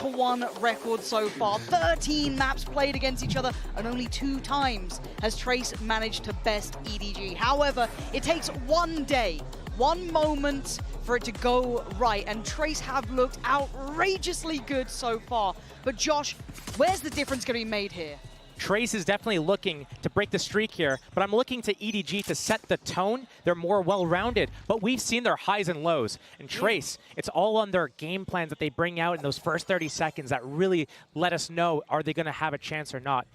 4-1 record so far. 13 maps played against each other, and only 2 times has Trace managed to best EDG. However, it takes one day, one moment for it to go right, and Trace have looked outrageously good so far. But Josh, where's the difference going to be made here? Trace is definitely looking to break the streak here, but I'm looking to EDG to set the tone. They're more well-rounded, but we've seen their highs and lows. And Trace, it's all on their game plans that they bring out in those first 30 seconds that really let us know, are they going to have a chance or not?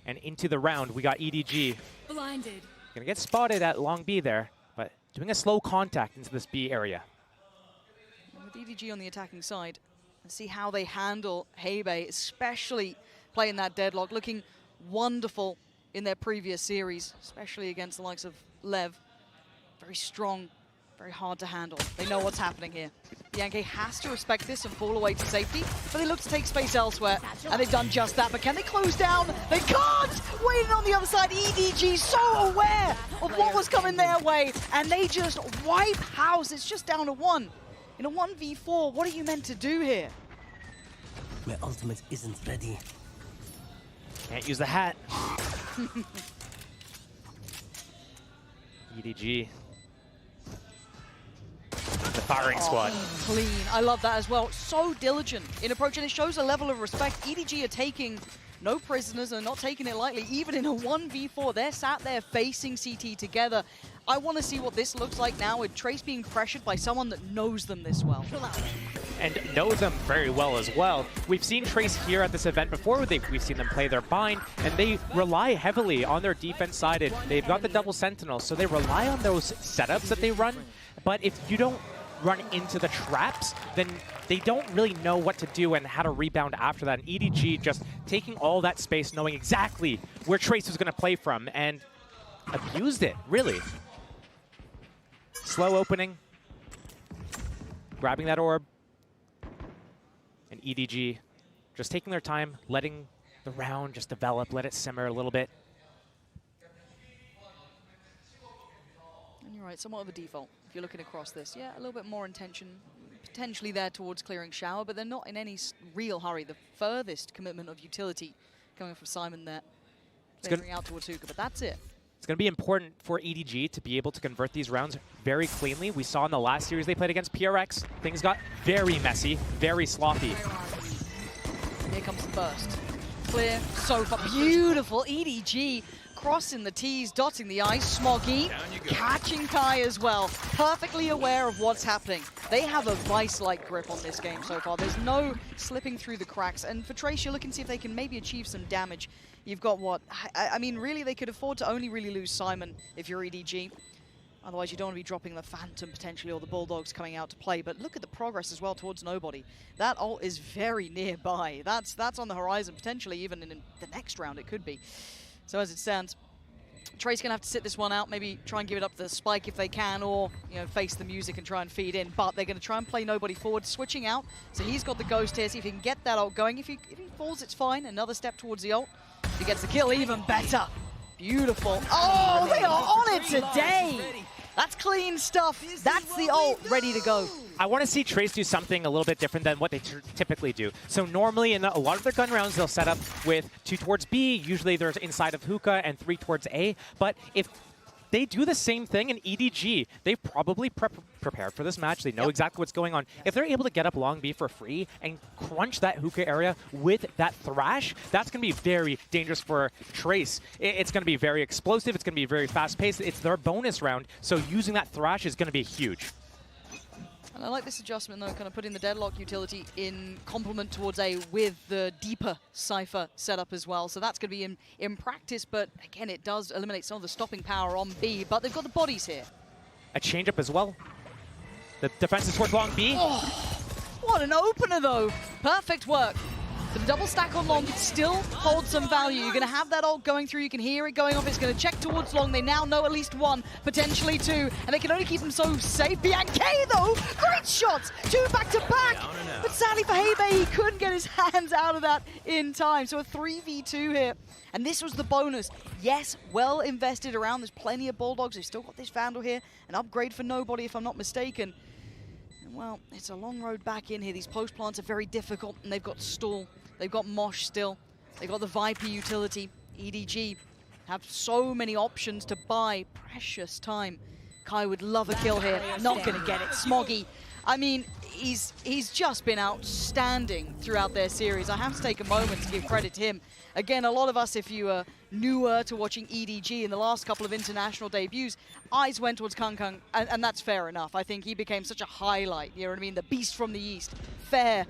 And into the round, we got EDG. Blinded. Gonna get spotted at long B there, but doing a slow contact into this B area. And with EDG on the attacking side, let's see how they handle Hebe, especially playing that deadlock, looking wonderful in their previous series, especially against the likes of Lev. Very strong, very hard to handle. They know what's happening here. Yankee has to respect this and fall away to safety, but they look to take space elsewhere, and they've done just that. But can they close down? They can't! Waiting on the other side, EDG so aware of what was coming their way, and they just wipe house. It's just down to 1. In a 1v4, what are you meant to do here? My ultimate isn't ready. Can't use the hat. EDG. The firing squad. Clean. I love that as well. So diligent in approaching. It shows a level of respect. EDG are taking no prisoners and not taking it lightly. Even in a 1v4, they're sat there facing CT together. I want to see what this looks like now with Trace being pressured by someone that knows them this well. And knows them very well as well. We've seen Trace here at this event before. We've seen them play their bind, and they rely heavily on their defense side. They've got the double sentinel, so they rely on those setups that they run. But if you don't run into the traps, then they don't really know what to do and how to rebound after that. And EDG just taking all that space, knowing exactly where Trace was going to play from, and abused it, really. Slow opening, grabbing that orb, and EDG just taking their time, letting the round just develop, let it simmer a little bit. And you're right, somewhat of a default if you're looking across this. Yeah, a little bit more intention potentially there towards clearing shower, but they're not in any real hurry. The furthest commitment of utility coming from Simon there, clearing out towards Hookah, but that's it. It's going to be important for EDG to be able to convert these rounds very cleanly. We saw in the last series they played against PRX, things got very messy, very sloppy. Here comes the burst. Clear, so far, beautiful. EDG crossing the T's, dotting the I's. Smoggy catching Kai as well, perfectly aware of what's happening. They have a vice-like grip on this game so far. There's no slipping through the cracks. And for Trace, you're looking to see if they can maybe achieve some damage. You've got what? I mean, really, they could afford to only really lose Simon if you're EDG. Otherwise, you don't want to be dropping the Phantom potentially, or the Bulldogs coming out to play. But look at the progress as well towards Nobody. That ult is very nearby. That's on the horizon, potentially even in the next round it could be. So as it stands, Trace gonna have to sit this one out, maybe try and give it up to the Spike if they can, or face the music and try and feed in. But they're gonna try and play Nobody forward, switching out. So he's got the Ghost here, see if he can get that ult going. If he falls, it's fine. Another step towards the ult. If he gets the kill, even better. Beautiful. Oh, they are on it today. That's clean stuff. That's the ult ready to go. I want to see Trace do something a little bit different than what they typically do. So normally in a lot of their gun rounds, they'll set up with 2 towards B. Usually there's inside of Hookah and 3 towards A. But if they do the same thing in EDG, they've probably prepared for this match. They know exactly what's going on. If they're able to get up long B for free and crunch that Hookah area with that Thrash, that's going to be very dangerous for Trace. It's going to be very explosive. It's going to be very fast-paced. It's their bonus round, so using that Thrash is going to be huge. And I like this adjustment, though, kind of putting the Deadlock utility in complement towards A with the deeper Cypher setup as well. So that's going to be in practice, but again, it does eliminate some of the stopping power on B, but they've got the bodies here. A change-up as well. The defense is towards long B. Oh, what an opener, though. Perfect work. The double stack on long still holds some value. You're going to have that ult going through. You can hear it going off. It's going to check towards long. They now know at least 1, potentially 2, and they can only keep them so safe. Bianchi, though, great shots. 2 back-to-back. But sadly for Hebe, he couldn't get his hands out of that in time. So a 3v2 here. And this was the bonus. Yes, well invested around. There's plenty of Bulldogs. They've still got this Vandal here. An upgrade for Nobody, if I'm not mistaken. well, it's a long road back in here. These post plants are very difficult, and they've got stall. They've got Mosh still. They've got the Viper utility. EDG have so many options to buy precious time. Kai would love a kill here. Not going to get it. Smoggy. I mean, he's just been outstanding throughout their series. I have to take a moment to give credit to him. Again, a lot of us, if you are newer to watching EDG in the last couple of international debuts, eyes went towards Kangkang, and that's fair enough. I think he became such a highlight, you know what I mean? The beast from the east. Fair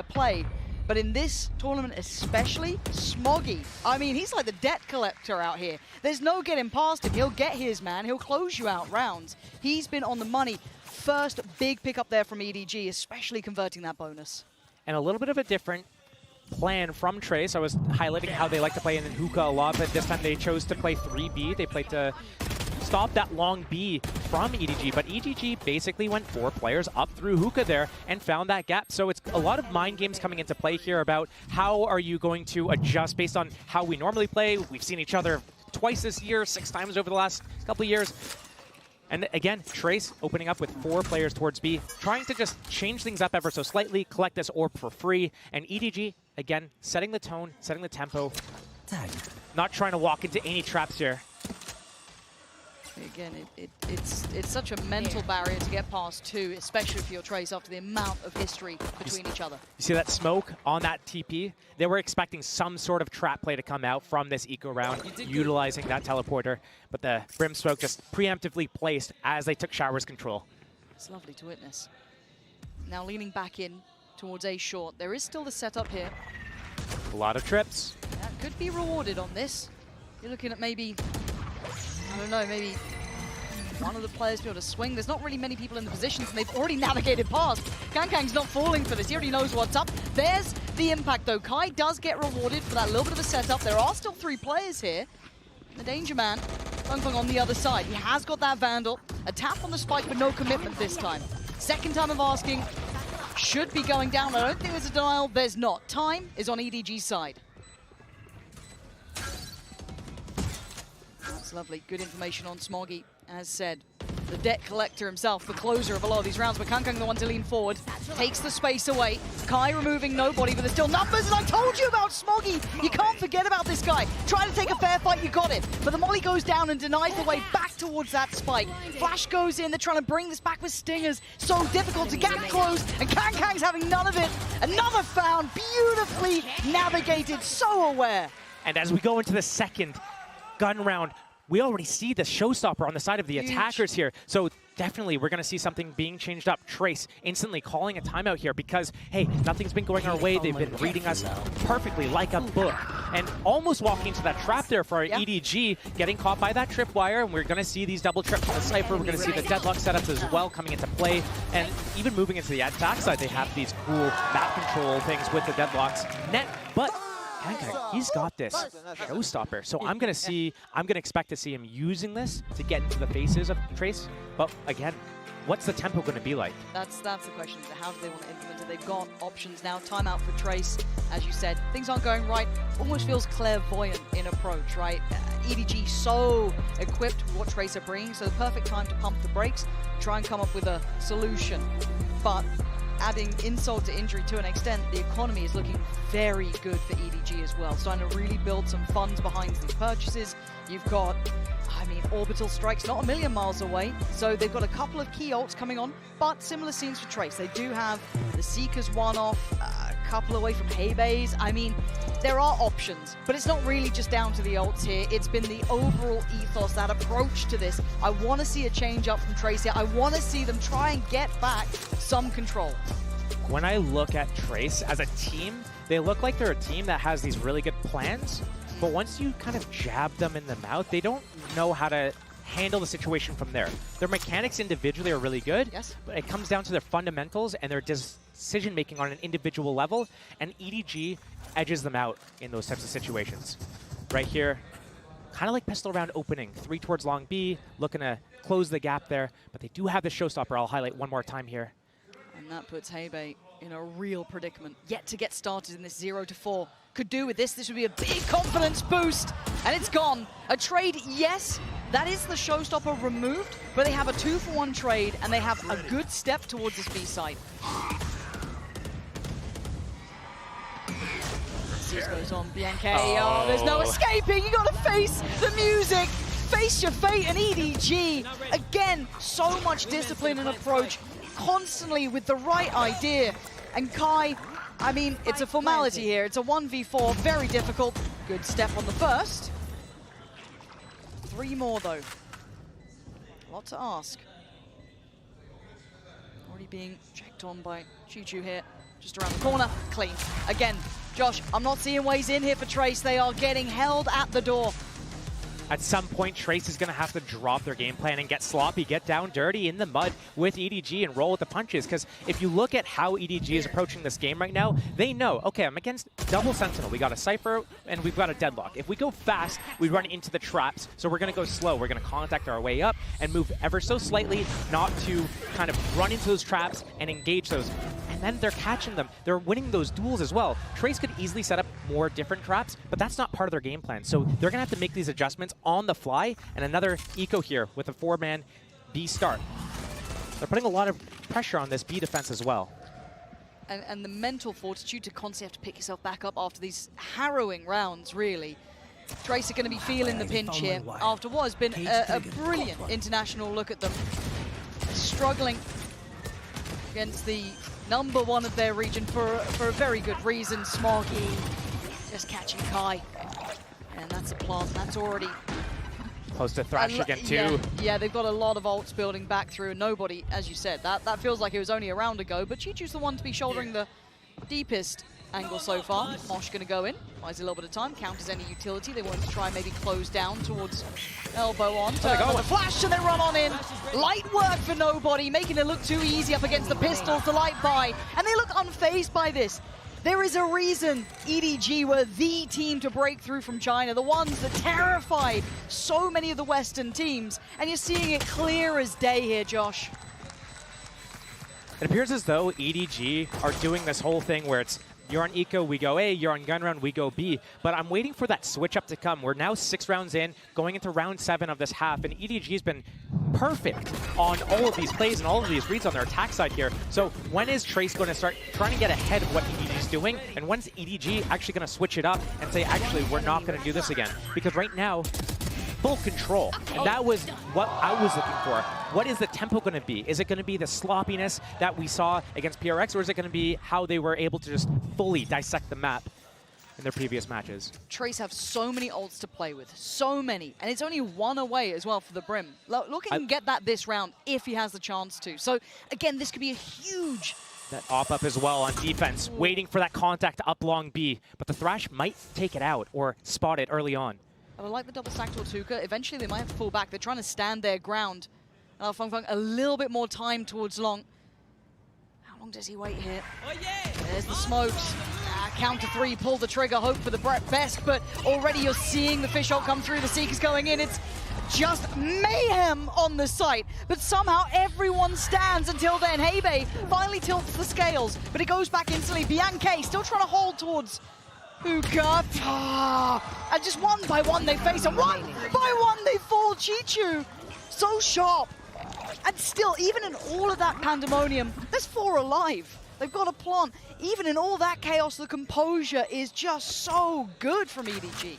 play. But in this tournament especially, Smoggy, I mean, he's like the debt collector out here. There's no getting past him. He'll get his man. He'll close you out rounds. He's been on the money. First big pickup there from EDG, especially converting that bonus. And a little bit of a different plan from Trace. I was highlighting how they like to play in hookah a lot, but this time they chose to play 3B. They played to stop that long B from EDG, but EDG basically went 4 players up through hookah there and found that gap. So it's a lot of mind games coming into play here about how are you going to adjust based on how we normally play. We've seen each other twice this year, 6 times over the last couple of years. And again, Trace opening up with 4 players towards B, trying to just change things up ever so slightly, collect this orb for free. And EDG, again, setting the tone, setting the tempo, not trying to walk into any traps here. Again, it's such a mental barrier to get past too, especially for your Trace after the amount of history between each other. You see that smoke on that TP? They were expecting some sort of trap play to come out from this eco round, utilizing that teleporter, but the Brim smoke just preemptively placed as they took Shower's control. It's lovely to witness. Now leaning back in towards A short. There is still the setup here. A lot of trips. That could be rewarded on this. You're looking at maybe, I don't know, maybe one of the players be able to swing. There's not really many people in the positions, and they've already navigated past. Kangkang's not falling for this. He already knows what's up. There's the impact, though. Kai does get rewarded for that little bit of a setup. There are still 3 players here. The Danger Man, Kangkang on the other side. He has got that Vandal. A tap on the spike, but no commitment this time. Second time of asking. Should be going down. I don't think there's a denial. There's not. Time is on EDG's side. That's lovely. Good information on Smoggy. As said, the debt collector himself, the closer of a lot of these rounds, but Kangkang the one to lean forward, takes the space away. Kai removing nobody, but there's still numbers, and I told you about Smoggy! You can't forget about this guy. Try to take a fair fight, you got it. But the molly goes down and denies the way back towards that spike. Flash goes in, they're trying to bring this back with stingers. So difficult to get close, and Kangkang's having none of it. Another found, beautifully navigated, so aware. And as we go into the second gun round, we already see the showstopper on the side of the attackers here. So definitely we're going to see something being changed up. Trace instantly calling a timeout here because, hey, nothing's been going our way. They've been reading us perfectly like a book. And almost walking into that trap there for our EDG, getting caught by that tripwire. And we're going to see these double trips on the Cypher. We're going to see the deadlock setups as well coming into play. And even moving into the attack side, they have these cool map control things with the deadlocks. Net, but Kangkang, he's got this showstopper. So I'm gonna expect to see him using this to get into the faces of Trace. But again, what's the tempo gonna be like? That's the question. How do they want to implement it? They've got options now. Timeout for Trace, as you said. Things aren't going right. Almost feels clairvoyant in approach, right? EDG so equipped with what Trace are bringing, so the perfect time to pump the brakes, try and come up with a solution. But adding insult to injury to an extent, the economy is looking very good for EDG as well. Starting to really build some funds behind these purchases. You've got, I mean, orbital strikes not a million miles away, so they've got a couple of key ults coming on, but similar scenes for Trace. They do have the Seekers one-off, a couple away from Haybays. I mean, there are options, but it's not really just down to the ults here. It's been the overall ethos, that approach to this. I want to see a change up from Trace here. I want to see them try and get back some control. When I look at Trace as a team, they look like they're a team that has these really good plans, but once you kind of jab them in the mouth, they don't know how to handle the situation from there. Their mechanics individually are really good, but it comes down to their fundamentals and their decision-making on an individual level, and EDG edges them out in those types of situations. Right here, kind of like pistol round opening, 3 towards long B, looking to close the gap there, but they do have the showstopper. I'll highlight one more time here. And that puts Haybay in a real predicament. Yet to get started in this 0-4. Could do with this. This would be a big confidence boost. And it's gone. A trade, yes, That is the showstopper removed, but they have a 2-for-1 trade, and they have a good step towards this B side. This goes on, BNK. Oh, there's no escaping. You gotta face the music. Face your fate, and EDG. Again, so much discipline and approach, constantly with the right idea. And Kai, I mean, it's a formality here. It's a 1v4, very difficult. Good step on the first. 3 more, though. A lot to ask. Already being checked on by Chichu here. Just around the corner, clean. Again, Josh, I'm not seeing ways in here for Trace. They are getting held at the door. At some point, Trace is going to have to drop their game plan and get sloppy, get down dirty in the mud with EDG and roll with the punches. Because if you look at how EDG is approaching this game right now, they know, okay, I'm against double Sentinel. We got a Cypher and we've got a Deadlock. If we go fast, we run into the traps. So we're going to go slow. We're going to contact our way up and move ever so slightly, not to kind of run into those traps and engage those. And then they're catching them. They're winning those duels as well. Trace could easily set up more different traps, but that's not part of their game plan. So they're going to have to make these adjustments on the fly, and another eco here with a 4-man B start. They're putting a lot of pressure on this B defense as well. And the mental fortitude to constantly have to pick yourself back up after these harrowing rounds, really. Trace are going to be feeling the pinch here after what has been a brilliant international look at them. Struggling against the #1 of their region for a very good reason. Smoggy just catching Kai. And that's a plant. That's already close to Thrash again, too. Yeah, they've got a lot of ults building back through. Nobody, as you said, that feels like it was only a round ago, but Chichu's the one to be shouldering the deepest angle so far. Mosh going to go in, buys a little bit of time, counters any utility. They want to try and maybe close down towards elbow on. Turn on the flash and then run on in. Light work for nobody, making it look too easy up against the pistols, the light buy. And they look unfazed by this. There is a reason EDG were the team to break through from China, the ones that terrified so many of the Western teams, and you're seeing it clear as day here, Josh. It appears as though EDG are doing this whole thing where it's you're on Eco, we go A, you're on Gun Round, we go B. But I'm waiting for that switch up to come. We're now 6 rounds in, going into round 7 of this half, and EDG's been perfect on all of these plays and all of these reads on their attack side here. So when is Trace going to start trying to get ahead of what EDG's doing? And when's EDG actually going to switch it up and say, actually, we're not going to do this again? Because right now, full control. And that was what I was looking for. What is the tempo going to be? Is it going to be the sloppiness that we saw against PRX, or is it going to be how they were able to just fully dissect the map in their previous matches? Trace have so many ults to play with, so many, and it's only 1 away as well for the Brim. Look, he can get that this round if he has the chance to. So again, this could be a huge... That op-up as well on defense, waiting for that contact up long B, but the Thrash might take it out or spot it early on. I like the double stack Tortuga. Eventually they might have to fall back. They're trying to stand their ground. Feng Feng a little bit more time towards Long. How long does he wait here? Oh, yeah. There's the smokes. Counter 3, pull the trigger, hope for the best, but already you're seeing the fish ult come through. The Seeker's going in. It's just mayhem on the site, but somehow everyone stands until then. Heibe finally tilts the scales, but it goes back instantly. BNK still trying to hold towards Hookah. And just one by one they face, and one by one they fall. Chichu, so sharp. And still, even in all of that pandemonium, there's 4 alive. They've got a plant. Even in all that chaos, the composure is just so good from EDG.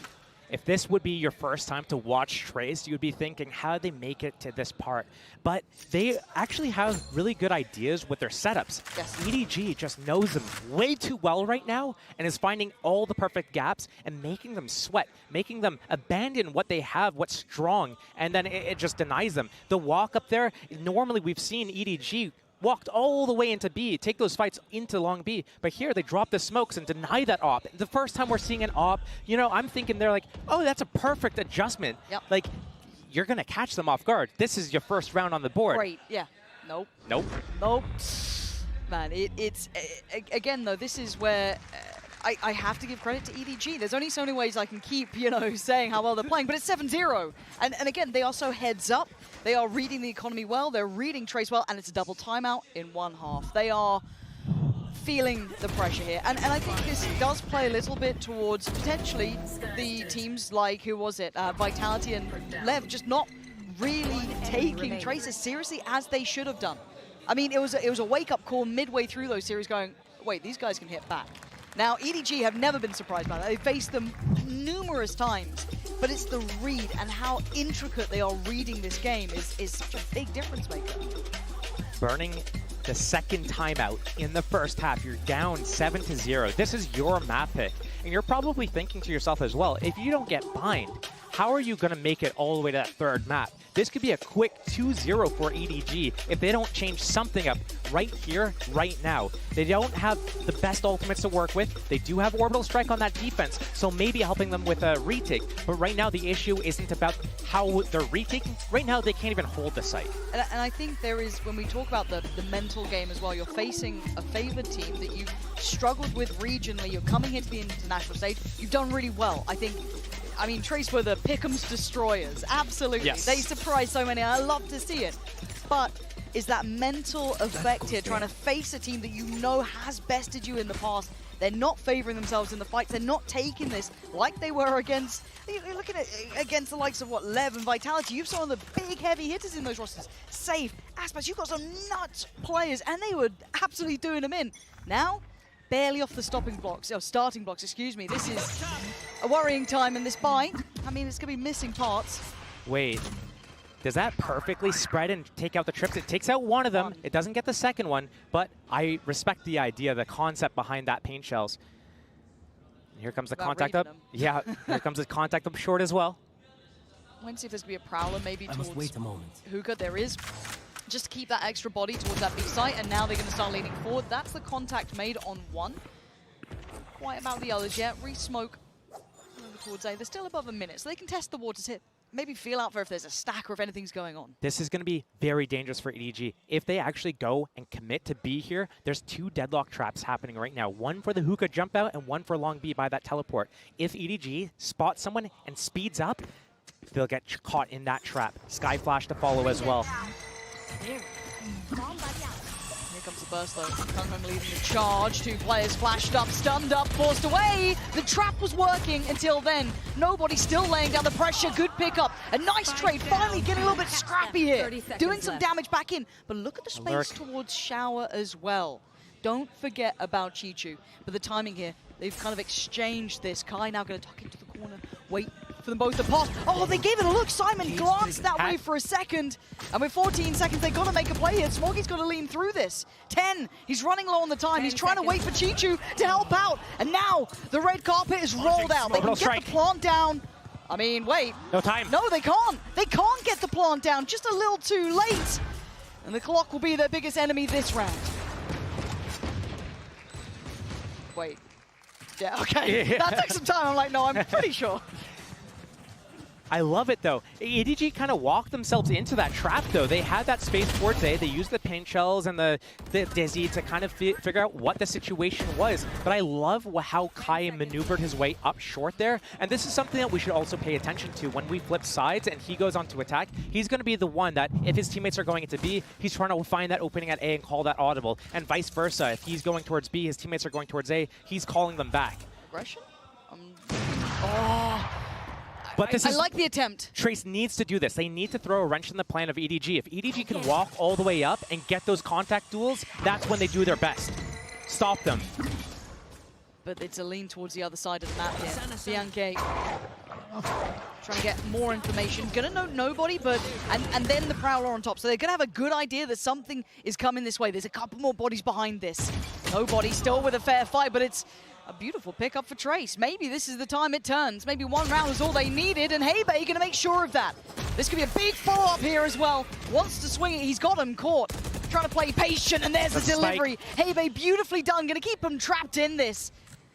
If this would be your first time to watch Trace, you would be thinking, how did they make it to this part? But they actually have really good ideas with their setups. Yes. EDG just knows them way too well right now and is finding all the perfect gaps and making them sweat, making them abandon what they have, what's strong, and then it just denies them. The walk up there, normally we've seen EDG walked all the way into B, take those fights into long B, but here they drop the smokes and deny that op. The first time we're seeing an op, you know, I'm thinking they're like, oh, that's a perfect adjustment. Yep. Like, you're gonna catch them off guard. This is your first round on the board. Great, yeah. Nope. Nope. Nope. Man, it's again though, this is where I have to give credit to EDG. There's only so many ways I can keep, you know, saying how well they're playing, but it's 7-0. And again, they are so heads up. They are reading the economy well, they're reading Trace well, and it's a double timeout in 1 half. They are feeling the pressure here. And I think this does play a little bit towards potentially the teams like, who was it? Vitality and Lev just not really taking Trace as seriously as they should have done. I mean, it was a wake-up call midway through those series going, wait, these guys can hit back. Now, EDG have never been surprised by that. They've faced them numerous times, but it's the read and how intricate they are reading this game is such a big difference maker. Burning the second timeout in the first half. You're down 7-0. This is your map pick. And you're probably thinking to yourself as well, if you don't get bind, how are you going to make it all the way to that third map? This could be a quick 2-0 for EDG if they don't change something up right here, right now. They don't have the best ultimates to work with. They do have Orbital Strike on that defense, so maybe helping them with a retake. But right now, the issue isn't about how they're retaking. Right now, they can't even hold the site. And I think there is, when we talk about the mental game as well, you're facing a favored team that you've struggled with regionally. You're coming here to the international stage. You've done really well. I mean, Trace were the Pick'em's destroyers. Absolutely. Yes. They surprised so many. I love to see it. But is that mental effect here, trying to face a team that you know has bested you in the past? They're not favoring themselves in the fights. They're not taking this like they were against, you're looking at against the likes of what, Lev and Vitality. You've some of the big heavy hitters in those rosters. Safe, Aspas, you've got some nuts players, and they were absolutely doing them in. Now, barely off the starting blocks, excuse me. This is a worrying time in this buy. I mean, it's going to be missing parts. Wait, does that perfectly spread and take out the trips? It takes out one of them. It doesn't get the second one, but I respect the idea, the concept behind that paint shells. Here comes the contact up. Yeah, here comes the contact up short as well. I want to see if there's going to be a Prowler maybe towards wait a moment. Hookah. There is. Just to keep that extra body towards that B site, and now they're going to start leaning forward. That's the contact made on one. Quite about the others yet. Re-smoke over towards A. They're still above a minute, so they can test the waters here. Maybe feel out for if there's a stack or if anything's going on. This is going to be very dangerous for EDG. If they actually go and commit to B here, there's two deadlock traps happening right now. One for the hookah jump out and one for long B by that teleport. If EDG spots someone and speeds up, they'll get caught in that trap. Sky Flash to follow as well. Here comes the burst though. Kung leading the charge. Two players flashed up, stunned up, forced away. The trap was working until then. Nobody still laying down the pressure. Good pickup. A nice trade. Finally getting a little bit scrappy here. Doing some damage back in. But look at the space towards Shower as well. Don't forget about Chichu. But the timing here, they've kind of exchanged this. Kai now going to tuck into the corner. Wait for them both to pass. Oh, they gave it a look. Simon glanced that way for a second. And with 14 seconds, they've got to make a play here. Smoggy's got to lean through this. 10, he's running low on the time. He's trying to wait for Chichu to help out. And now the red carpet is rolled out. They can get the plant down. I mean, wait. No time. No, they can't. They can't get the plant down. Just a little too late. And the clock will be their biggest enemy this round. Wait. Yeah, okay. Yeah. That took some time. I'm like, no, I'm pretty sure. I love it, though. EDG kind of walked themselves into that trap, though. They had that space towards A. They used the paint shells and the Dizzy to kind of figure out what the situation was. But I love how Kai maneuvered his way up short there. And this is something that we should also pay attention to. When we flip sides and he goes on to attack, he's going to be the one that, if his teammates are going into B, he's trying to find that opening at A and call that audible. And vice versa. If he's going towards B, his teammates are going towards A, he's calling them back. Aggression? Oh. But this I like the attempt. Trace needs to do this. They need to throw a wrench in the plan of EDG. If EDG can walk all the way up and get those contact duels, that's when they do their best. Stop them. But it's a lean towards the other side of the map here. Bianche trying to get more information. Gonna know nobody, but and then the Prowler on top. So they're gonna have a good idea that something is coming this way. There's a couple more bodies behind this. Nobody still with a fair fight, but it's a beautiful pickup for Trace. Maybe this is the time it turns. Maybe one round is all they needed, and Hebe going to make sure of that. This could be a big follow-up here as well. Wants to swing it. He's got him caught. Trying to play patient, and there's the delivery. Hebe beautifully done. Going to keep him trapped in this.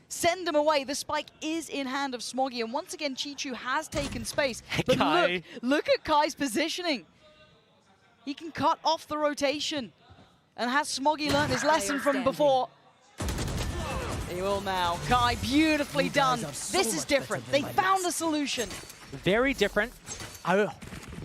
Send him away. The spike is in hand of Smoggy, and once again, Chichu has taken space. But look at Kai's positioning. He can cut off the rotation. And has Smoggy learned his lesson from before? He will now. Kai, beautifully done. This is different. They found a solution. Very different. I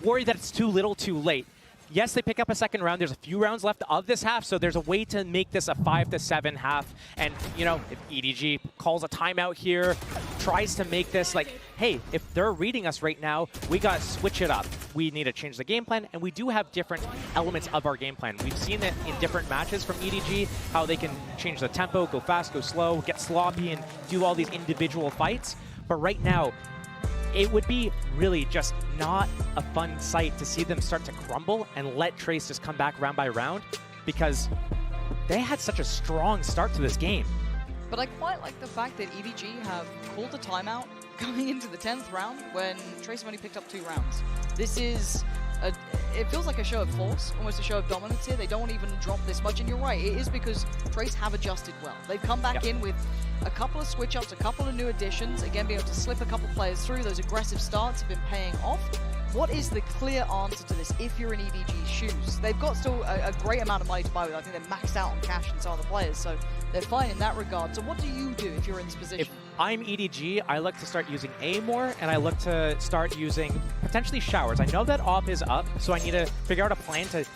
worry that it's too little too late. yes, they pick up a second round. There's a few rounds left of this half, so there's a way to make this a 5-7 half. And, you know, if EDG calls a timeout here, tries to make this like, hey, if they're reading us right now, we got to switch it up. We need to change the game plan, and we do have different elements of our game plan. We've seen it in different matches from EDG, how they can change the tempo, go fast, go slow, get sloppy, and do all these individual fights. But right now, it would be really just not a fun sight to see them start to crumble and let Trace just come back round by round, because they had such a strong start to this game. But I quite like the fact that EDG have called a timeout going into the 10th round when Trace have only picked up 2 rounds. This is, it feels like a show of force, almost a show of dominance here. They don't even drop this much, and you're right, it is because Trace have adjusted well. They've come back in with a couple of switch-ups, a couple of new additions, again being able to slip a couple players through. Those aggressive starts have been paying off. What is the clear answer to this if you're in EDG's shoes? They've got still a great amount of money to buy with. I think they're maxed out on cash in some of the players, so they're fine in that regard. So what do you do if you're in this position? If I'm EDG, I look to start using A more, and I look to start using potentially showers. I know that AWP is up, so I need to figure out a plan to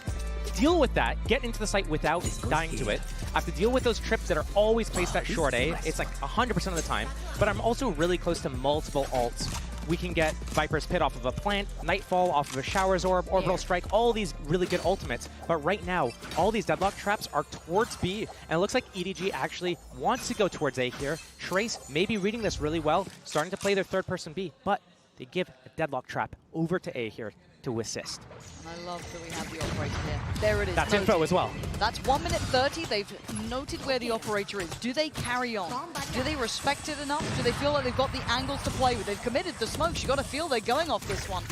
deal with that, get into the site without dying to it. I have to deal with those trips that are always placed at short A. It's like 100% of the time, but I'm also really close to multiple ults. We can get Viper's Pit off of a plant, Nightfall off of a Shower's Orb, Orbital Strike, all these really good ultimates. But right now, all these deadlock traps are towards B, and it looks like EDG actually wants to go towards A here. Trace may be reading this really well, starting to play their third-person B, but they give a deadlock trap over to A here to assist. I love that we have the operator here. There it is. That's info as well. That's 1 minute 30. They've noted where the operator is. Do they carry on? Do they respect it enough? Do they feel like they've got the angles to play with? They've committed the smokes. You got to feel they're going off this one.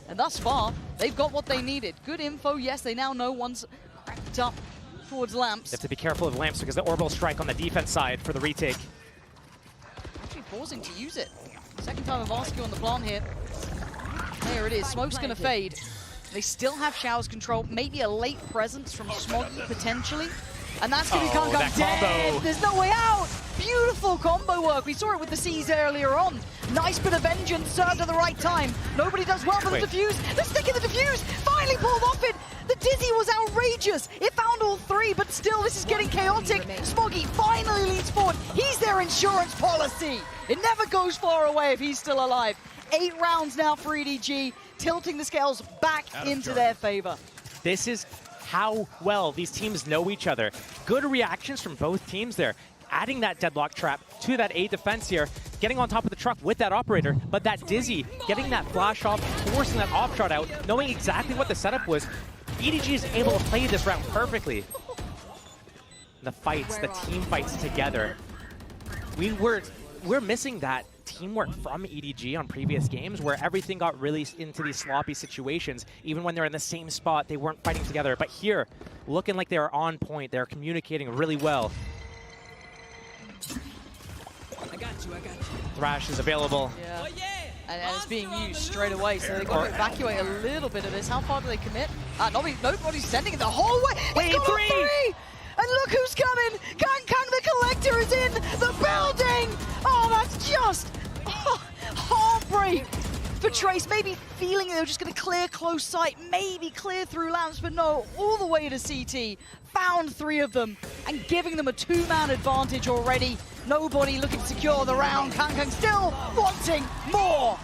And thus far, they've got what they needed. Good info. Yes, they now know one's cracked up towards Lamps. They have to be careful of Lamps because the Orbital Strike on the defense side for the retake. Actually pausing to use it. Second time of asking on the plant here. There it is. Smoke's going to fade. They still have Showers control. Maybe a late presence from Smoggy, potentially. And that's going to become dead. There's no way out. Beautiful combo work. We saw it with the C's earlier on. Nice bit of vengeance served at the right time. Nobody does well for the defuse. They're sticking the defuse. Finally pulled off it. The Dizzy was outrageous. It found all 3, but still this is getting chaotic. Smoggy finally leads forward. He's their insurance policy. It never goes far away if he's still alive. 8 rounds now for EDG, tilting the scales back into their favor. This is how well these teams know each other. Good reactions from both teams there. Adding that deadlock trap to that A defense here, getting on top of the truck with that operator, but that Dizzy, getting that flash off, forcing that off shot out, knowing exactly what the setup was. EDG is able to play this round perfectly. The fights, the team fights together. We're missing that teamwork from EDG on previous games where everything got really into these sloppy situations. Even when they're in the same spot, they weren't fighting together. But here, looking like they are on point, they're communicating really well. I got you. Thrash is available. Yeah. And it's being used straight away, so they've got to evacuate a little bit of this. How far do they commit? Nobody's sending it the whole way. Wait, 3! And look who's coming! Kang the Collector is in the building! Oh, that's just heartbreak for Trace. Maybe feeling they were just going to clear close sight, maybe clear through Lamps, but no, all the way to CT. Found 3 of them and giving them a 2-man advantage already. Nobody looking to secure the round. Kang still wanting more.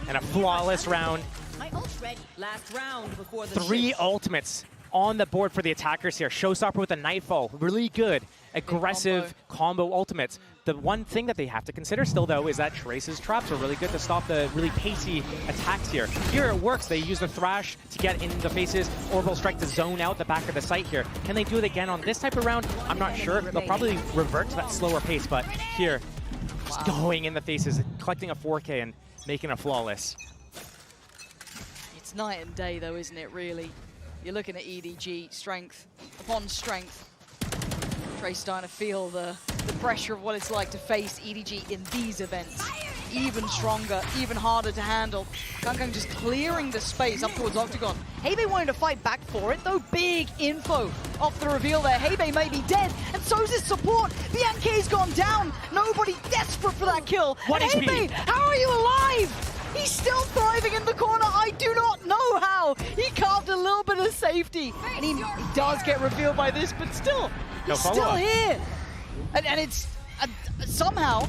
And a flawless round. My ult's ready. Last round before the 3 ultimates on the board for the attackers here. Showstopper with a Nightfall, really good, aggressive combo ultimates. The one thing that they have to consider still, though, is that Trace's traps are really good to stop the really pacey attacks here. Here it works. They use the Thrash to get in the faces, Orbital Strike to zone out the back of the site here. Can they do it again on this type of round? I'm not sure. They'll probably revert to that slower pace, but here, just going in the faces, collecting a 4K and making a flawless. It's night and day, though, isn't it, really? You're looking at EDG, strength upon strength. Trace starting to feel the pressure of what it's like to face EDG in these events. Even stronger, even harder to handle. Kang just clearing the space up towards Octagon. Hebe wanting to fight back for it, though. Big info off the reveal there. Hebe may be dead, and so's his support. The Yankei's gone down. Nobody desperate for that kill. What and HP? Hebe, how are you alive? He's still thriving in the corner. I do not know how. He carved a little bit of safety. And he does get revealed by this, but still, he's still here. And it's somehow,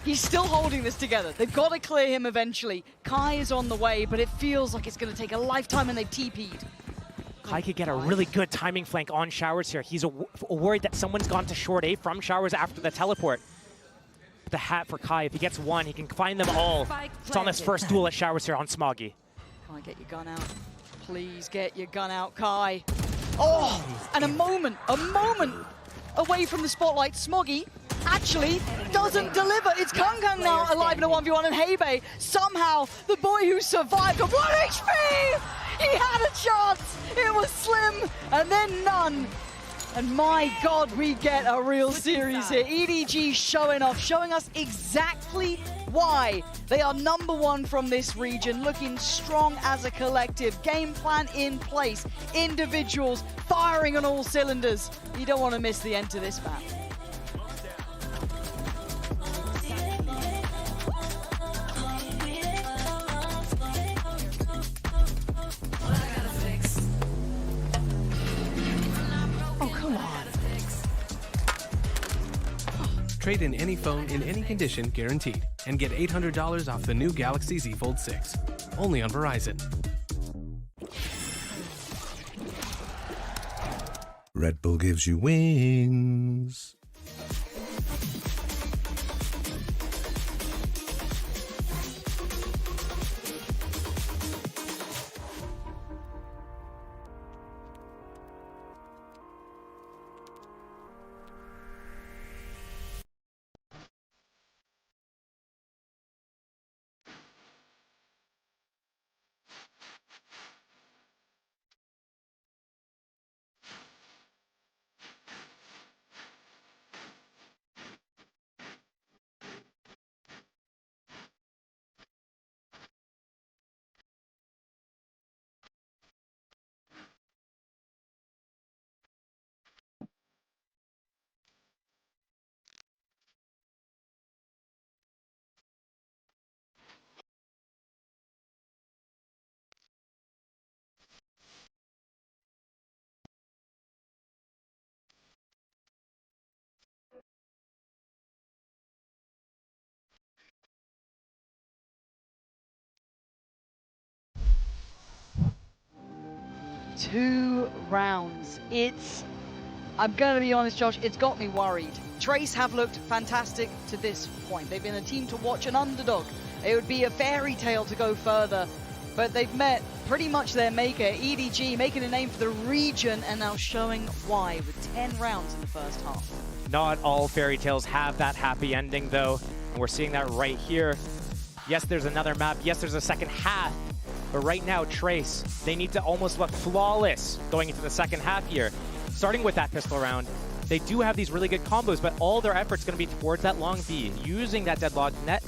he's still holding this together. They've got to clear him eventually. Kai is on the way, but it feels like it's going to take a lifetime, and they've TP'd. Kai could get a really good timing flank on Showers here. He's worried that someone's gone to short A from Showers after the teleport. The hat for Kai, if he gets one, he can find them all. It's on this first duel at Showers here on Smoggy. Kai, get your gun out. Please get your gun out, Kai. Oh, and a moment away from the spotlight. Smoggy actually doesn't deliver. It's Kung Kung now alive in a 1v1, and Hebe, somehow, the boy who survived on 1 HP! He had a chance! It was slim, and then none. And my God, we get a real series here. EDG showing off, showing us exactly why they are #1 from this region, looking strong as a collective. Game plan in place, individuals firing on all cylinders. You don't want to miss the end to this map. Trade in any phone in any condition guaranteed and get $800 off the new Galaxy Z Fold 6. Only on Verizon. Red Bull gives you wings. Two rounds. I'm going to be honest, Josh, it's got me worried. Trace have looked fantastic to this point. They've been a team to watch, an underdog. It would be a fairy tale to go further, but they've met pretty much their maker, EDG, making a name for the region, and now showing why with 10 rounds in the first half. Not all fairy tales have that happy ending, though, and we're seeing that right here. Yes, there's another map. Yes, there's a second half. But right now, Trace, they need to almost look flawless going into the second half here. Starting with that pistol round, they do have these really good combos, but all their effort's going to be towards that long B, using that deadlock net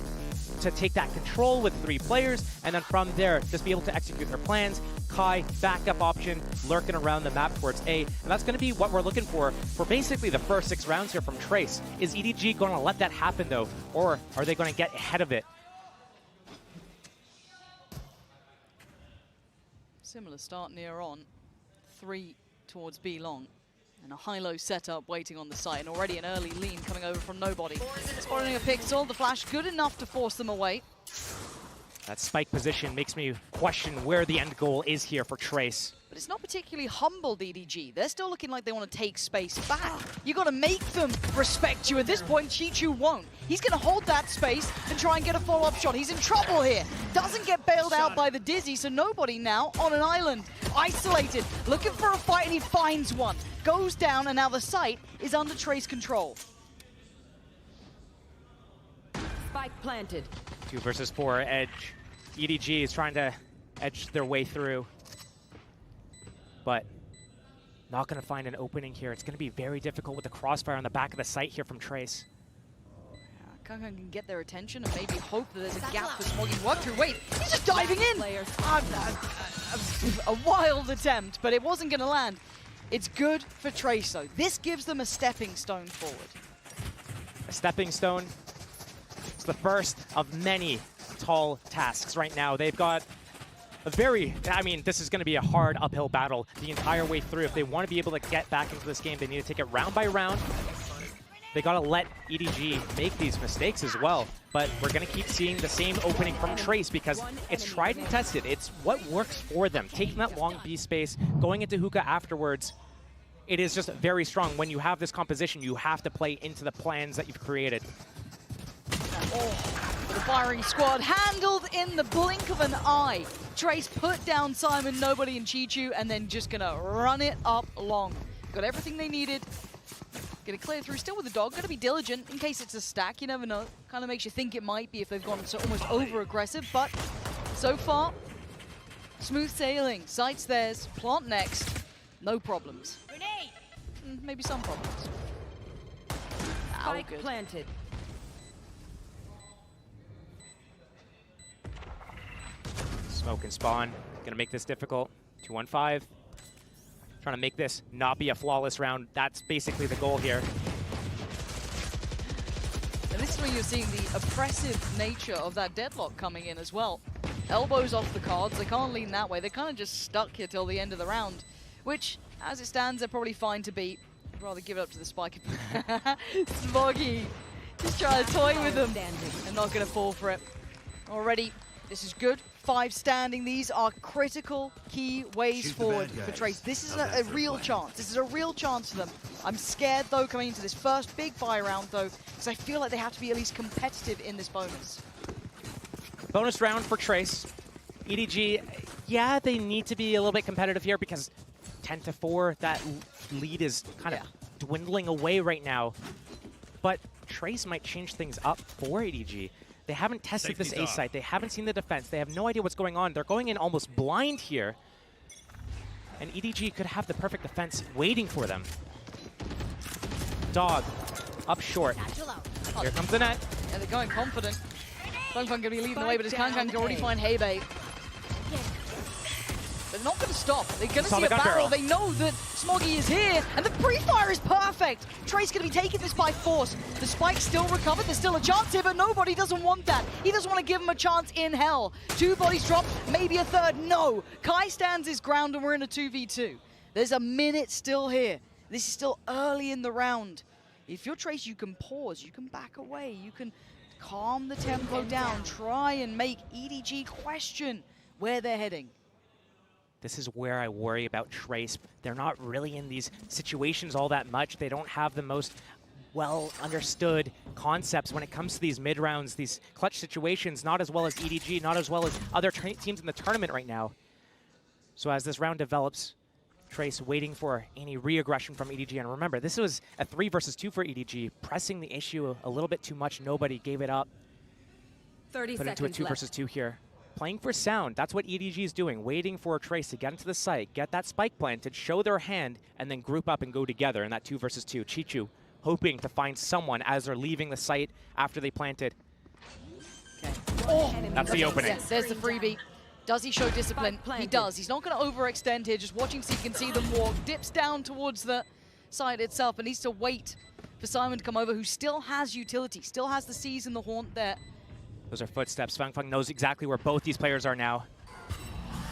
to take that control with 3 players, and then from there, just be able to execute their plans. Kai, backup option, lurking around the map towards A, and that's going to be what we're looking for basically the first 6 rounds here from Trace. Is EDG going to let that happen, though, or are they going to get ahead of it? Similar start near on, 3 towards B long, and a high-low setup waiting on the site, and already an early lean coming over from nobody. Spotting a pixel, the flash good enough to force them away. That spike position makes me question where the end goal is here for Trace. But it's not particularly humbled EDG. They're still looking like they want to take space back. You got to make them respect you. At this point, Chichu won't. He's going to hold that space and try and get a follow-up shot. He's in trouble here. Doesn't get bailed out by the Dizzy, so nobody now on an island. Isolated, looking for a fight, and he finds one. Goes down, and now the site is under Trace control. Spike planted. 2 versus 4 edge. EDG is trying to edge their way through, but not going to find an opening here. It's going to be very difficult with the crossfire on the back of the site here from Trace. Kung can get their attention and maybe hope that there's a gap for Smoggy to work through. Wait, he's just diving in! A wild attempt, but it wasn't going to land. It's good for Trace, though. This gives them a stepping stone forward. A stepping stone. It's the first of many tall tasks right now. They've got a very, I mean, this is going to be a hard uphill battle the entire way through. If they want to be able to get back into this game, they need to take it round by round. They got to let EDG make these mistakes as well. But we're going to keep seeing the same opening from Trace because it's tried and tested. It's what works for them. Taking that long B space, going into hookah afterwards, it is just very strong. When you have this composition, you have to play into the plans that you've created. The firing squad handled in the blink of an eye. Trace put down Simon, Nobody, and Chichu, and then just gonna run it up long. Got everything they needed. Gonna clear through, still with the dog. Gonna be diligent in case it's a stack. You never know. Kind of makes you think it might be if they've gone so almost over-aggressive, but so far, smooth sailing. Site's theirs, plant next. No problems. Maybe some problems. Spike planted. Smoke and spawn. Gonna make this difficult. 2-1-5. Trying to make this not be a flawless round. That's basically the goal here. And this is where you're seeing the oppressive nature of that deadlock coming in as well. Elbows off the cards. They can't lean that way. They're kind of just stuck here till the end of the round, which, as it stands, they're probably fine to beat. I'd rather give it up to the Spike. Smoggy. Just trying to toy with them. They're not going to fall for it. Already, this is good. 5 standing. These are critical key ways forward for Trace. This is a real chance. This is a real chance for them. I'm scared, though, coming into this first big buy round, though, because I feel like they have to be at least competitive in this bonus. Bonus round for Trace. EDG, yeah, they need to be a little bit competitive here because 10-4, that lead is kind of dwindling away right now. But Trace might change things up for EDG. They haven't tested this A site. They haven't seen the defense. They have no idea what's going on. They're going in almost blind here. And EDG could have the perfect defense waiting for them. Dog, up short. Here comes the net. Yeah, they're going confident. Fun going to be leading the way, but his Kankan can already find Heibei. They're not going to stop. They're going to see a battle. They know that Smoggy is here, and the pre-fire is perfect. Trace going to be taking this by force. The Spike's still recovered. There's still a chance here, but Nobody doesn't want that. He doesn't want to give him a chance in hell. 2 bodies drop, maybe a third. No. Kai stands his ground, and we're in a 2v2. There's a minute still here. This is still early in the round. If you're Trace, you can pause. You can back away. You can calm the tempo down. Try and make EDG question where they're heading. This is where I worry about Trace. They're not really in these situations all that much. They don't have the most well-understood concepts when it comes to these mid-rounds, these clutch situations, not as well as EDG, not as well as other teams in the tournament right now. So as this round develops, Trace waiting for any re-aggression from EDG. And remember, this was a 3 versus 2 for EDG, pressing the issue a little bit too much. Nobody gave it up. 30 Put seconds into a 2 versus 2 here. Playing for sound, that's what EDG is doing, waiting for Trace to get into the site, get that spike planted, show their hand, and then group up and go together in that 2 versus 2. Chichu hoping to find someone as they're leaving the site after they planted. Okay. Oh, that's the opening. Yes, there's the freebie. Does he show discipline? He does. He's not going to overextend here, just watching so you can see them walk. Dips down towards the site itself, but needs to wait for Simon to come over, who still has utility, still has the C's in the haunt there. Those are footsteps. Fang Fang knows exactly where both these players are now.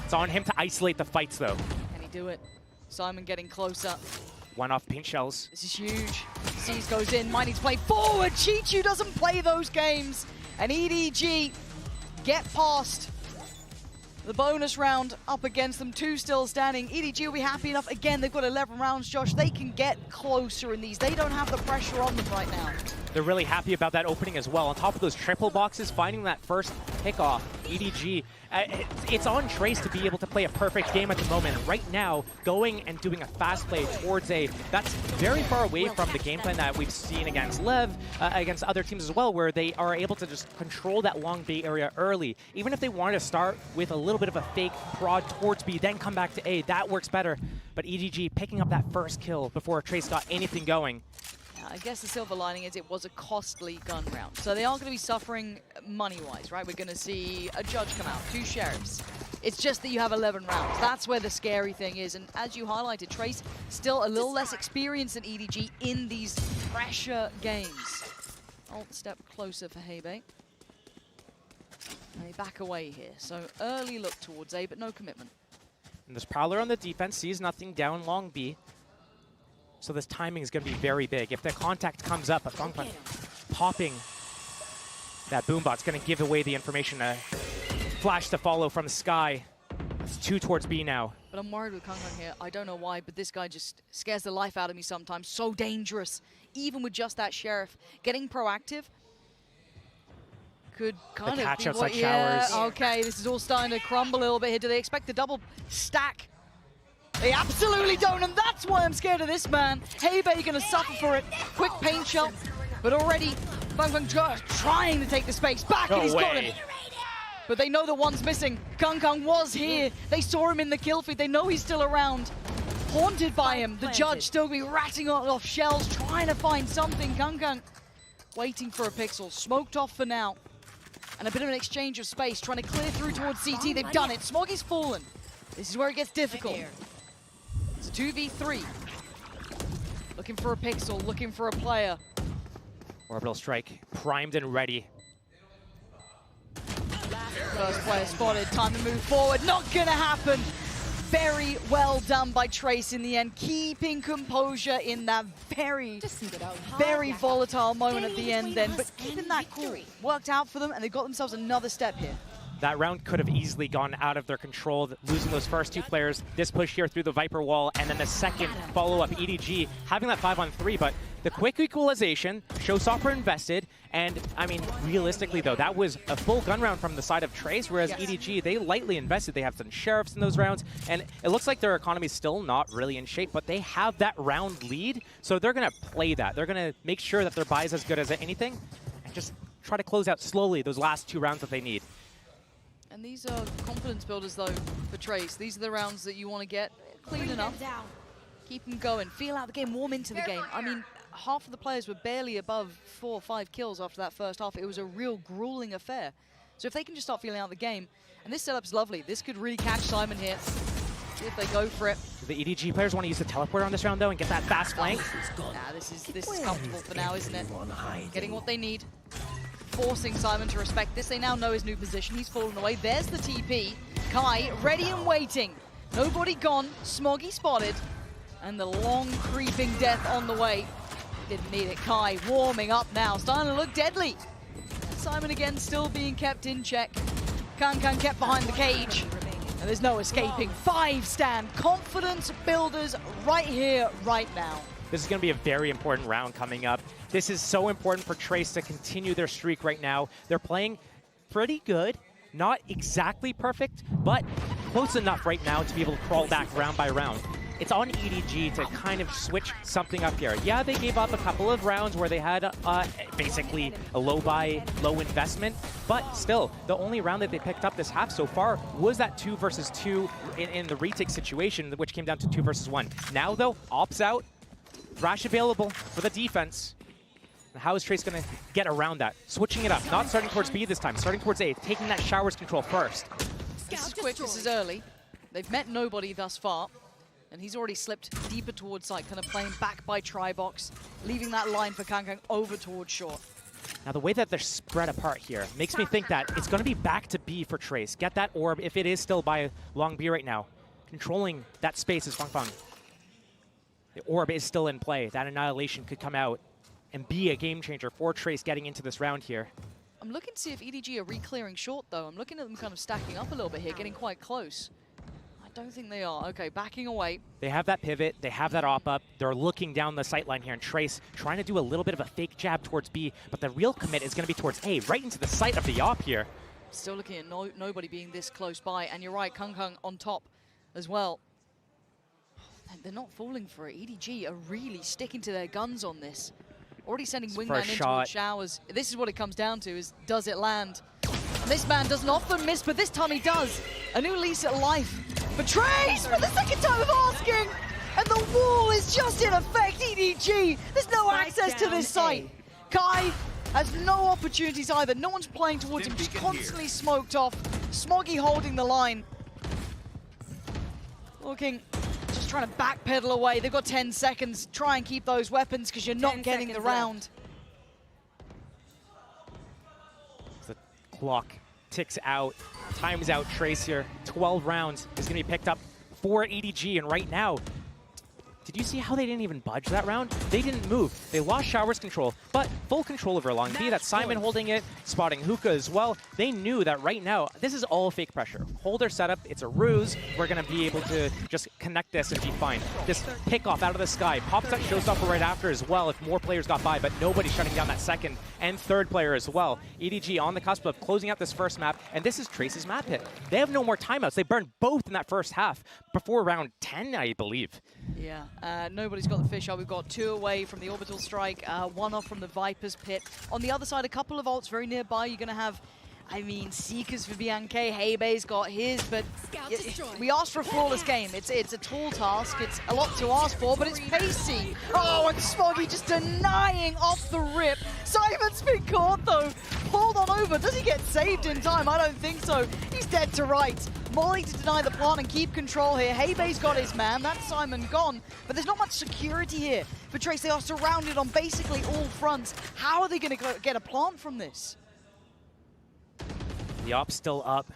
It's on him to isolate the fights, though. Can he do it? Simon getting closer. One off paint shells. This is huge. C's goes in. Might need to play forward. Chichu doesn't play those games. And EDG get past the bonus round up against them. 2 still standing. EDG will be happy enough. Again, they've got 11 rounds, Josh. They can get closer in these. They don't have the pressure on them right now. They're really happy about that opening as well. On top of those triple boxes, finding that first pickoff, EDG, it's on Trace to be able to play a perfect game at the moment. Right now, going and doing a fast play towards A, that's very far away from the game plan that we've seen against Lev, against other teams as well, where they are able to just control that long B area early. Even if they wanted to start with a little bit of a fake prod towards B, then come back to A, that works better. But EDG picking up that first kill before Trace got anything going. I guess the silver lining is it was a costly gun round. So they are going to be suffering money-wise, right? We're going to see a judge come out, 2 sheriffs. It's just that you have 11 rounds. That's where the scary thing is. And as you highlighted, Trace still a little less experienced than EDG in these pressure games. Alt step closer for Heibei. They back away here. So early look towards A, but no commitment. And this Prowler on the defense sees nothing down long B. So this timing is going to be very big. If the contact comes up, Fangfang popping that boombot's going to give away the information. A flash to follow from Sky. It's 2 towards B now. But I'm worried with Kangkang here. I don't know why, but this guy just scares the life out of me sometimes. So dangerous. Even with just that Sheriff. Getting proactive could kind of catch be outside what, yeah, showers. okay, this is all starting to crumble a little bit here. Do they expect the double stack? They absolutely don't, and that's why I'm scared of this man. Heibei gonna suffer for it. Quick paint shot, but already Fangfang trying to take the space back, and he's got him. But they know that one's missing. Kangkang was here. They saw him in the kill feed. They know he's still around. Haunted by him. The judge still be ratting off shells, trying to find something. Kangkang waiting for a pixel. Smoked off for now. And a bit of an exchange of space, trying to clear through towards CT. They've done it. Smoggy's fallen. This is where it gets difficult. It's a 2v3. Looking for a pixel, looking for a player. Orbital strike primed and ready. First player spotted, time to move forward. Not gonna happen. Very well done by Trace in the end, keeping composure in that very volatile moment at the end then, but keeping that cool. Worked out for them, and they got themselves another step here. That round could have easily gone out of their control, losing those first 2 players. This push here through the Viper wall, and then the second follow-up, EDG, having that 5-on-3, but the quick equalization, Showstopper invested, and, I mean, realistically, though, that was a full gun round from the side of Trace, whereas EDG, they lightly invested. They have some Sheriffs in those rounds, and it looks like their economy is still not really in shape, but they have that round lead, so they're going to play that. They're going to make sure that their buy is as good as anything, and just try to close out slowly those last 2 rounds that they need. And these are confidence builders, though, for Trace. These are the rounds that you want to get clean enough. Keep them going. Feel out the game, warm into the game. I mean, half of the players were barely above 4 or 5 kills after that first half. It was a real grueling affair. So if they can just start feeling out the game, and this setup's lovely. This could really catch Simon here. See if they go for it. The EDG players want to use the teleporter on this round, though, and get that fast flank. Nah, this is comfortable for now, isn't it? Getting what they need. Forcing Simon to respect this. They now know his new position. He's fallen away. There's the TP. Kai ready and waiting. Nobody gone. Smoggy spotted. And the long creeping death on the way. Didn't need it. Kai warming up now. Starting to look deadly. Simon again still being kept in check. Kangkang kept behind the cage. And there's no escaping. 5-stand. Confidence builders right here, right now. This is going to be a very important round coming up. This is so important for Trace to continue their streak right now. They're playing pretty good. Not exactly perfect, but close enough right now to be able to crawl back round by round. It's on EDG to kind of switch something up here. Yeah, they gave up a couple of rounds where they had basically a low buy, low investment, but still, the only round that they picked up this half so far was that 2 versus 2 in the retake situation, which came down to 2 versus 1. Now, though, Ops out. Thrash available for the defense. How is Trace going to get around that? Switching it up, not starting towards B this time, starting towards A, taking that showers control first. This is quick, this is early. They've met nobody thus far, and he's already slipped deeper towards site, kind of playing back by Tribox, leaving that line for Kangkang over towards short. Now the way that they're spread apart here makes me think that it's going to be back to B for Trace. Get that orb if it is still by long B right now. Controlling that space is Fangfang. The orb is still in play. That annihilation could come out and be a game changer for Trace getting into this round here. I'm looking to see if EDG are re-clearing short, though. I'm looking at them kind of stacking up a little bit here, getting quite close. I don't think they are. Okay, backing away. They have that pivot. They have that op up. They're looking down the sight line here, and Trace trying to do a little bit of a fake jab towards B, but the real commit is going to be towards A, right into the sight of the op here. Still looking at nobody being this close by, and you're right, Kangkang on top as well. They're not falling for it. EDG are really sticking to their guns on this. Already sending Wingman into the showers. This is what it comes down to, is does it land? And this man doesn't often miss, but this time he does. A new lease at life for Trace for the second time of asking. And the wall is just in effect, EDG. There's no access to this site. Kai has no opportunities either. No one's playing towards him, just constantly smoked off. Smoggy holding the line. Looking, just trying to backpedal away. They've got 10 seconds. Try and keep those weapons because you're not getting the round. The clock ticks out, times out Trace here. 12 rounds is going to be picked up for EDG, and right now, did you see how they didn't even budge that round? They didn't move. They lost Shower's control, but full control over Long B. That's Simon holding it, spotting Hookah as well. They knew that right now, this is all fake pressure. Hold their setup, it's a ruse. We're going to be able to just connect this and be fine. This pickoff out of the sky. Pops that showstopper right after as well if more players got by, but nobody's shutting down that second and third player as well. EDG on the cusp of closing out this first map, and this is Trace's map pick. They have no more timeouts. They burned both in that first half before round 10, I believe. Yeah, nobody's got the fish eye. We've got 2 away from the orbital strike, 1 off from the Viper's pit. On the other side, a couple of ults very nearby. You're going to have, I mean, Seekers for Bianca. Heibay's got his, but we asked for a flawless game. It's a tall task. It's a lot to ask for, but it's pacey. Oh, and Smoggy just denying off the rip. Simon's been caught, though. Pulled on over. Does he get saved in time? I don't think so. He's dead to right. Molly to deny the plant and keep control here. Heibay's got his man. That's Simon gone. But there's not much security here for Trace. They are surrounded on basically all fronts. How are they going to get a plant from this? The op's still up.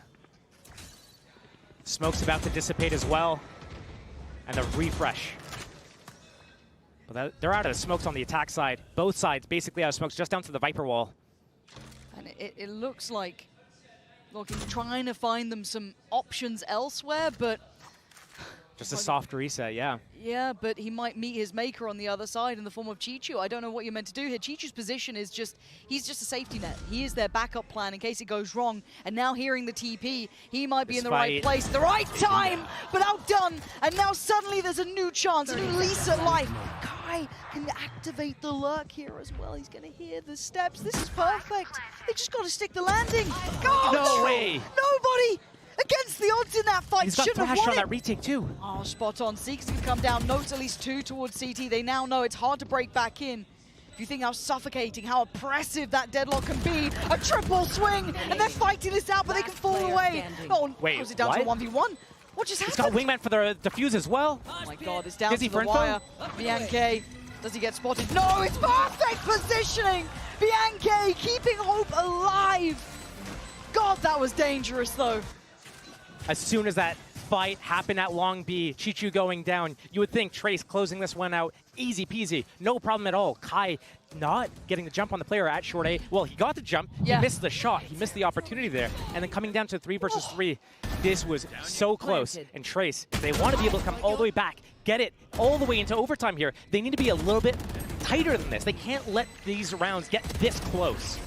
Smoke's about to dissipate as well. And a refresh. But they're out of the smokes on the attack side. Both sides basically out of smokes, just down to the Viper wall. And it looks like he's trying to find them some options elsewhere, but just a soft reset, yeah. Yeah, but he might meet his maker on the other side in the form of Chichu. I don't know what you're meant to do here. Chichu's position is he's just a safety net. He is their backup plan in case it goes wrong. And now hearing the TP, he might be in the right place, the right time, but outdone. And now suddenly there's a new chance, a new lease at life. Kai can activate the lurk here as well. He's going to hear the steps. This is perfect. They just got to stick the landing. God, no way. Nobody against the odds in that fight. He's got Shouldn't have flash won on it. that retake too. Oh, spot on. Seek's gonna come down. Notes at least 2 towards CT. They now know it's hard to break back in. If you think how suffocating, how oppressive that deadlock can be, a triple swing, and they're fighting this out, but they can fall away. Oh, wait, was it down to a 1v1? What just He's happened? got wingman for the defuse as well. Oh my god, it's down Dizzy to the for wire. Bianca, does he get spotted? No, it's perfect positioning! Bianca keeping hope alive! God, that was dangerous though. As soon as that fight happened at Long B, Chichu going down, you would think Trace closing this one out, easy peasy, no problem at all. Kai not getting the jump on the player at short A. Well, he got the jump, he missed the shot, he missed the opportunity there, and then coming down to 3 versus 3, this was so close. And Trace, if they want to be able to come all the way back, get it all the way into overtime here, they need to be a little bit tighter than this. They can't let these rounds get this close.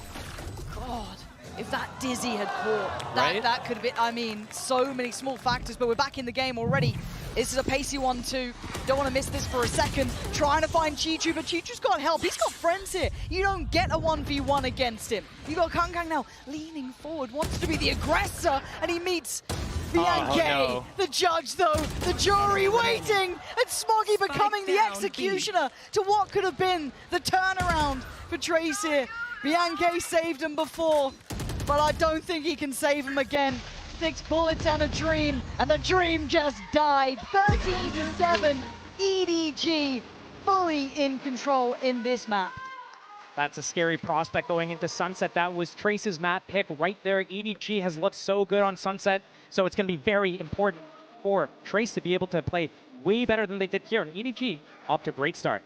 God. If that Dizzy had caught, Right? that could have been, I mean, so many small factors, but we're back in the game already. This is a pacey 1-2. Don't want to miss this for a second. Trying to find Chichu, but Chichu's got help. He's got friends here. You don't get a 1v1 against him. You got Kang now leaning forward, wants to be the aggressor, and he meets Bianca. no. The judge, though, the jury waiting, and Smoggy becoming the executioner to what could have been the turnaround for Trace here. Bianca saved him before, but I don't think he can save him again. 6 bullets and a dream, and the dream just died. 13-7, EDG fully in control in this map. That's a scary prospect going into Sunset. That was Trace's map pick right there. EDG has looked so good on Sunset, so it's going to be very important for Trace to be able to play way better than they did here. And EDG off to a great start.